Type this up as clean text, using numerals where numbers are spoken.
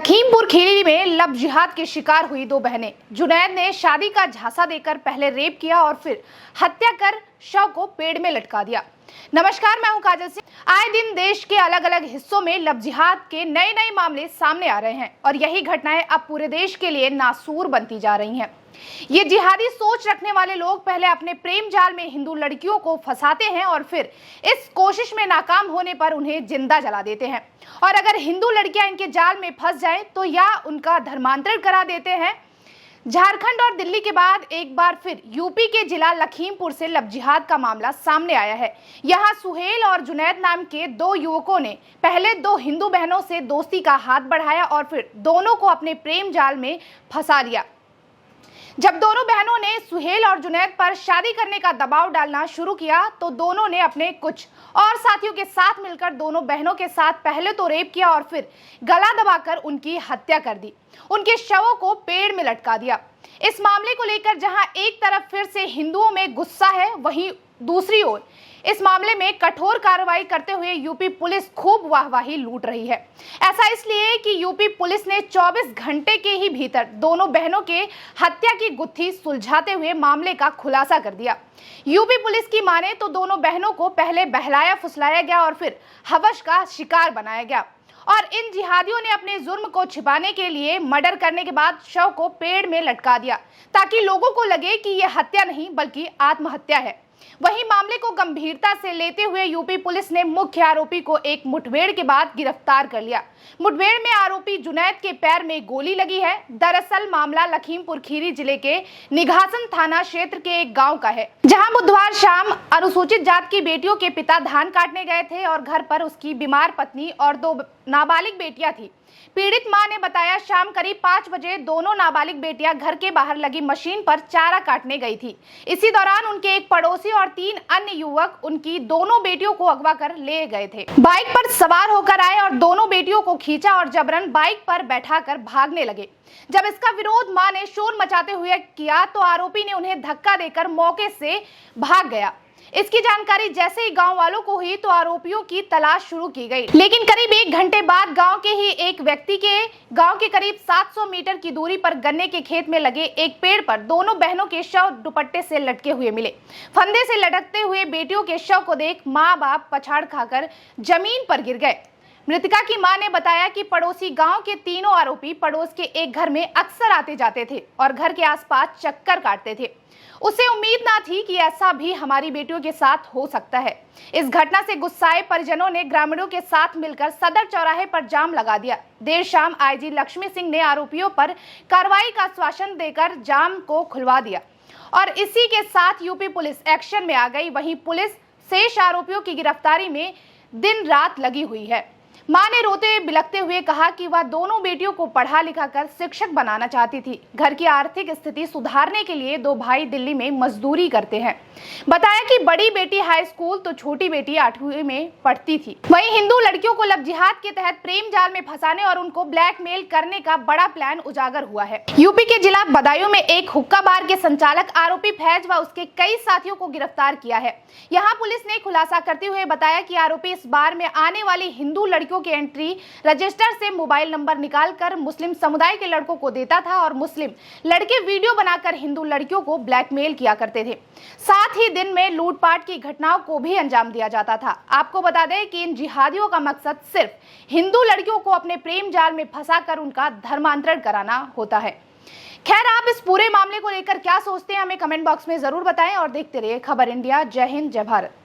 लखीमपुर खीरी में लव जिहाद के शिकार हुई दो बहनें। जुनैद ने शादी का झांसा देकर पहले रेप किया और फिर हत्या कर शव को पेड़ में लटका दिया। नमस्कार, मैं हूं काजल सिंह। आए दिन देश के अलग अलग हिस्सों में लव जिहाद के नए नए मामले सामने आ रहे हैं और यही घटनाएं अब पूरे देश के लिए नासूर बनती जा रही हैं। ये जिहादी सोच रखने वाले लोग पहले अपने प्रेम जाल में हिंदू लड़कियों को फंसाते हैं और फिर इस कोशिश में नाकाम होने पर उन्हें जिंदा जला देते हैं और अगर हिंदू लड़कियां इनके जाल में फंस जाएं तो या उनका धर्मांतरण करा देते हैं। झारखंड और दिल्ली के बाद एक बार फिर यूपी के जिला लखीमपुर से लव जिहाद का मामला सामने आया है। यहां सुहेल और जुनैद नाम के दो युवकों ने पहले दो हिंदू बहनों से दोस्ती का हाथ बढ़ाया और फिर दोनों को अपने प्रेम जाल में फंसा दिया। जब दोनों बहनों ने सुहेल और जुनैद पर शादी करने का दबाव डालना शुरू किया तो दोनों ने अपने कुछ और साथियों के साथ मिलकर दोनों बहनों के साथ पहले तो रेप किया और फिर गला दबाकर उनकी हत्या कर दी, उनके शवों को पेड़ में लटका दिया। इस मामले को लेकर जहां एक तरफ फिर से हिंदुओं में गुस्सा है, वहीं दूसरी ओर इस मामले में कठोर कार्रवाई करते हुए यूपी पुलिस खूब वाहवाही लूट रही है। ऐसा इसलिए कि यूपी पुलिस ने 24 घंटे के ही भीतर दोनों बहनों के हत्या की गुत्थी सुलझाते हुए मामले का खुलासा कर दिया। यूपी पुलिस की माने तो दोनों बहनों को पहले बहलाया फुसलाया गया और फिर हवस का शिकार बनाया गया और इन जिहादियों ने अपने जुर्म को छिपाने के लिए मर्डर करने के बाद शव को पेड़ में लटका दिया ताकि लोगों को लगे कि यह हत्या नहीं बल्कि आत्महत्या है। वहीं मामले को गंभीरता से लेते हुए यूपी पुलिस ने मुख्य आरोपी को एक मुठभेड़ के बाद गिरफ्तार कर लिया। मुठभेड़ में आरोपी जुनैद के पैर में गोली लगी है। दरअसल मामला लखीमपुर खीरी जिले के निघासन थाना क्षेत्र के एक गांव का है, जहां बुधवार शाम अनुसूचित जात की बेटियों के पिता धान काटने गए थे और घर पर उसकी बीमार पत्नी और दो नाबालिग बेटियां थी। पीड़ित मां ने बताया, शाम करीब 5 बजे दोनों नाबालिग बेटियां घर के बाहर लगी मशीन पर चारा काटने गई थी। इसी दौरान उनके एक पड़ोसी और 3 अन्य युवक उनकी दोनों बेटियों को अगवा कर ले गए थे। बाइक पर सवार होकर आए और दोनों बेटियों को खींचा और जबरन बाइक पर बैठाकर भागने लगे। जब इसका विरोध मां ने शोर मचाते हुए किया तो आरोपी ने उन्हें धक्का देकर मौके से भाग गया। इसकी जानकारी जैसे ही गांव वालों को हुई तो आरोपियों की तलाश शुरू की गई, लेकिन करीब 1 घंटे बाद गांव के ही एक व्यक्ति के गांव के करीब 700 मीटर की दूरी पर गन्ने के खेत में लगे एक पेड़ पर दोनों बहनों के शव दुपट्टे से लटके हुए मिले। फंदे से लटकते हुए बेटियों के शव को देख माँ बाप पछाड़ खाकर जमीन पर गिर गए। मृतका की मां ने बताया कि पड़ोसी गांव के तीनों आरोपी पड़ोस के एक घर में अक्सर आते जाते थे और घर के आसपास चक्कर काटते थे। उसे उम्मीद ना थी कि ऐसा भी हमारी बेटियों के साथ हो सकता है। इस घटना से गुस्साए परिजनों ने ग्रामीणों के साथ मिलकर सदर चौराहे पर जाम लगा दिया। देर शाम आईजी लक्ष्मी सिंह ने आरोपियों पर कार्रवाई का आश्वासन देकर जाम को खुलवा दिया और इसी के साथ यूपी पुलिस एक्शन में आ गई। वहीं पुलिस शेष आरोपियों की गिरफ्तारी में दिन रात लगी हुई है। मां ने रोते बिलखते हुए कहा कि वह दोनों बेटियों को पढ़ा लिखा कर शिक्षक बनाना चाहती थी। घर की आर्थिक स्थिति सुधारने के लिए 2 भाई दिल्ली में मजदूरी करते हैं। बताया कि बड़ी बेटी हाई स्कूल तो छोटी बेटी 8वीं में पढ़ती थी। वहीं हिंदू लड़कियों को लव जिहाद के तहत प्रेम जाल में फंसाने और उनको ब्लैकमेल करने का बड़ा प्लान उजागर हुआ है। यूपी के जिला बदायूं में एक हुक्का बार के संचालक आरोपी फैज व उसके कई साथियों को गिरफ्तार किया है। यहाँ पुलिस ने खुलासा करते हुए बताया कि आरोपी इस बार में आने वाली हिंदू लड़कियों के एंट्री रजिस्टर से मोबाइल नंबर निकालकर मुस्लिम समुदाय के लड़कों को देता था और मुस्लिम लड़के वीडियो बनाकर हिंदू लड़कियों को ब्लैकमेल किया करते थे। साथ ही दिन में लूटपाट की घटनाओं को भी अंजाम दिया जाता था। आपको बता दें कि इन जिहादियों का मकसद सिर्फ हिंदू लड़कियों को अपने प्रेम जाल में फंसाकर उनका धर्मांतरण कराना होता है। खैर, आप इस पूरे मामले को लेकर क्या सोचते हैं, हमें कमेंट बॉक्स में जरूर बताएं और देखते रहिए खबर इंडिया। जय हिंद, जय भारत।